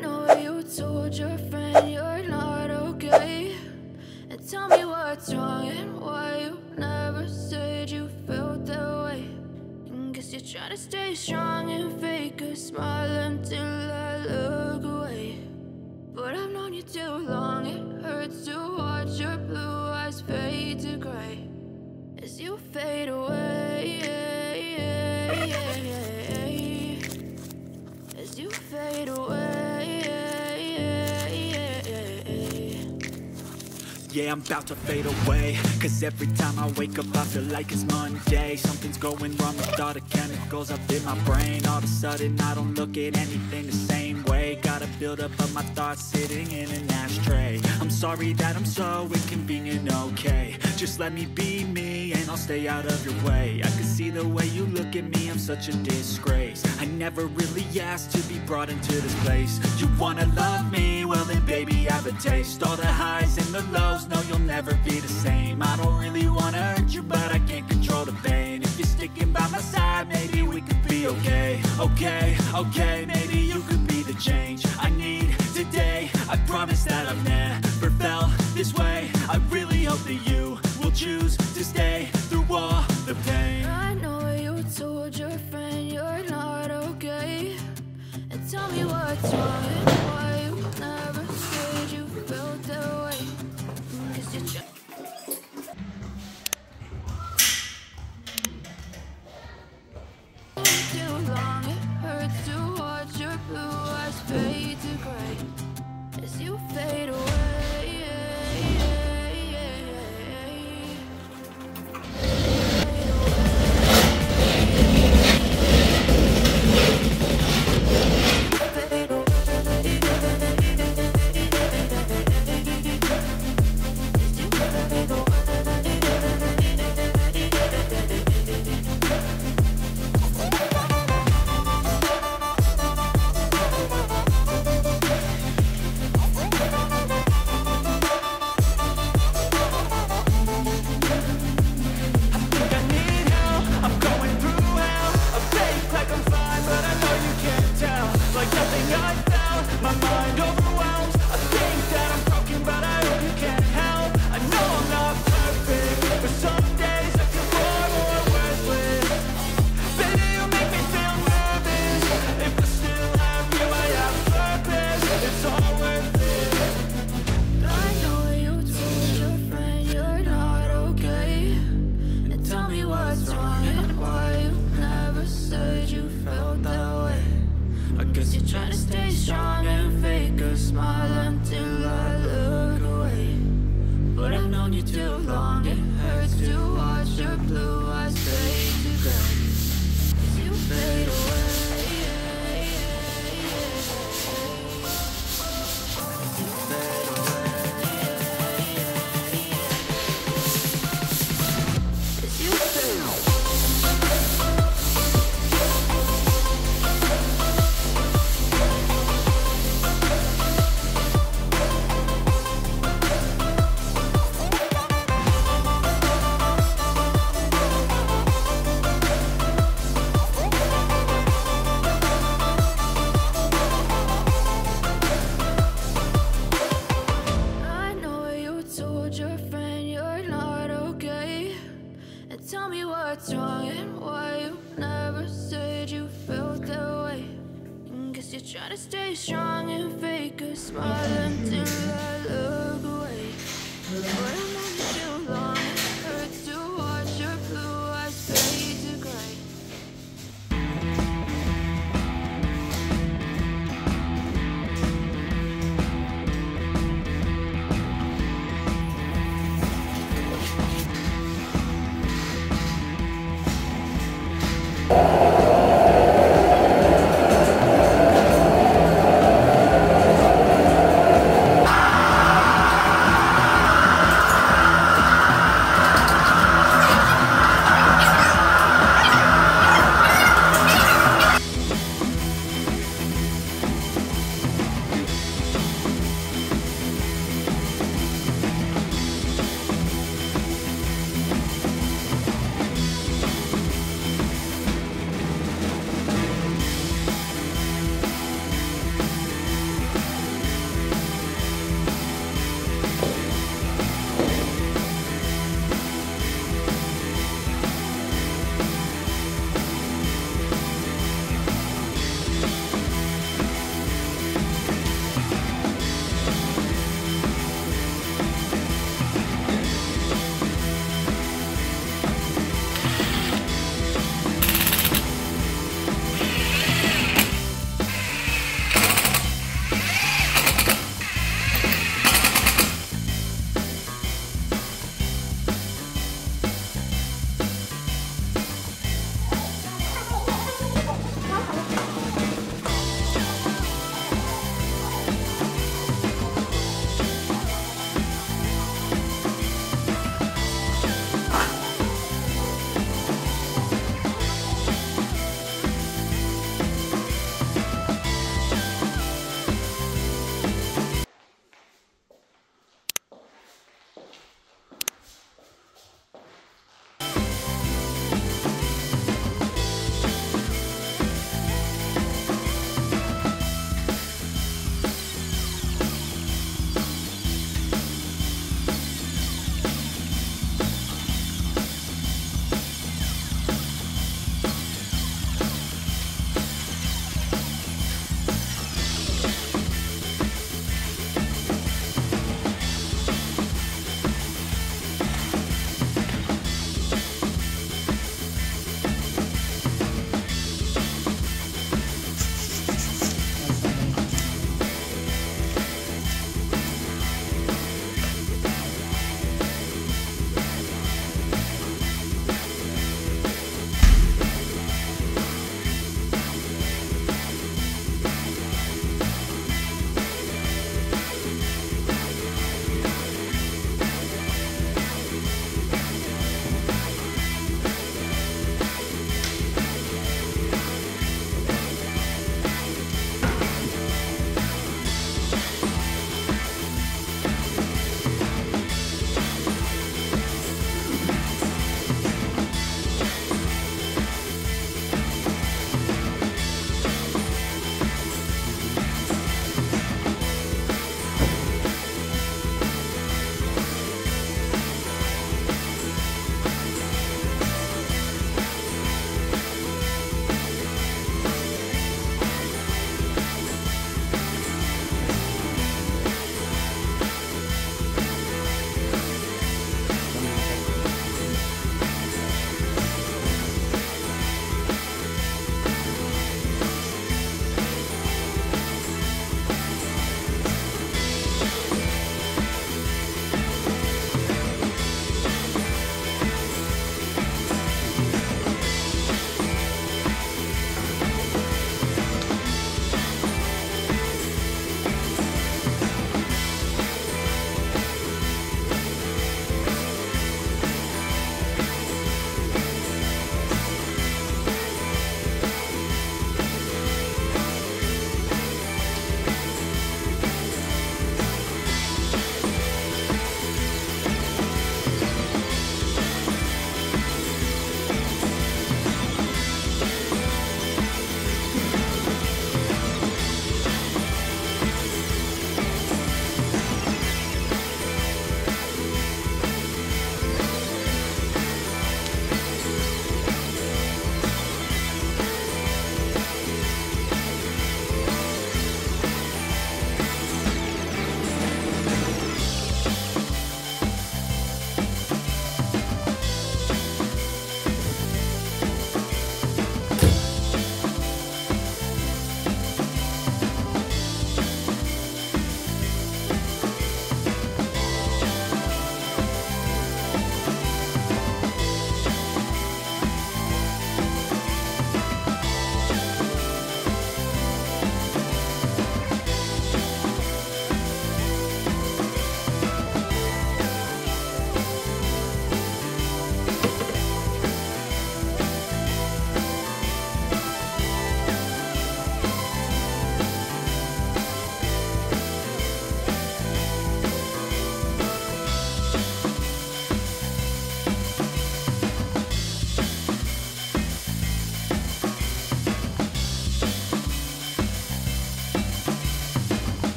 know you told your friend you're not okay. And tell me what's wrong and why you never said you felt that way. And guess you're trying to stay strong and fake a smile until I look away. But I've known you too long, it hurts to watch your blue eyes fade to gray as you fade away, as you fade away. Yeah, I'm about to fade away, cause every time I wake up I feel like it's Monday. Something's going wrong with all the chemicals up in my brain. All of a sudden I don't look at anything the same way. Gotta build up of my thoughts sitting in an ashtray. I'm sorry that I'm so inconvenient, okay. Just let me be me and I'll stay out of your way. I can see the way you look at me, I'm such a disgrace. I never really asked to be brought into this place. You wanna love me? Well then baby have a taste. All the highs and the lows, no you'll never be the same. I don't really wanna hurt you but I can't control the pain. If you're sticking by my side maybe we could be okay. Okay, maybe you could be the change I need today. I promise that I've never felt this way. I really hope that you will choose to stay through all the pain. I know you told your friend you're not okay. And tell me what's wrong and why you never said you felt that way. 'Cause you're trying. Too long, it hurts to watch your blue eyes fade to gray as you fade away. Try to stay strong and fake a smile until I look away. But I'm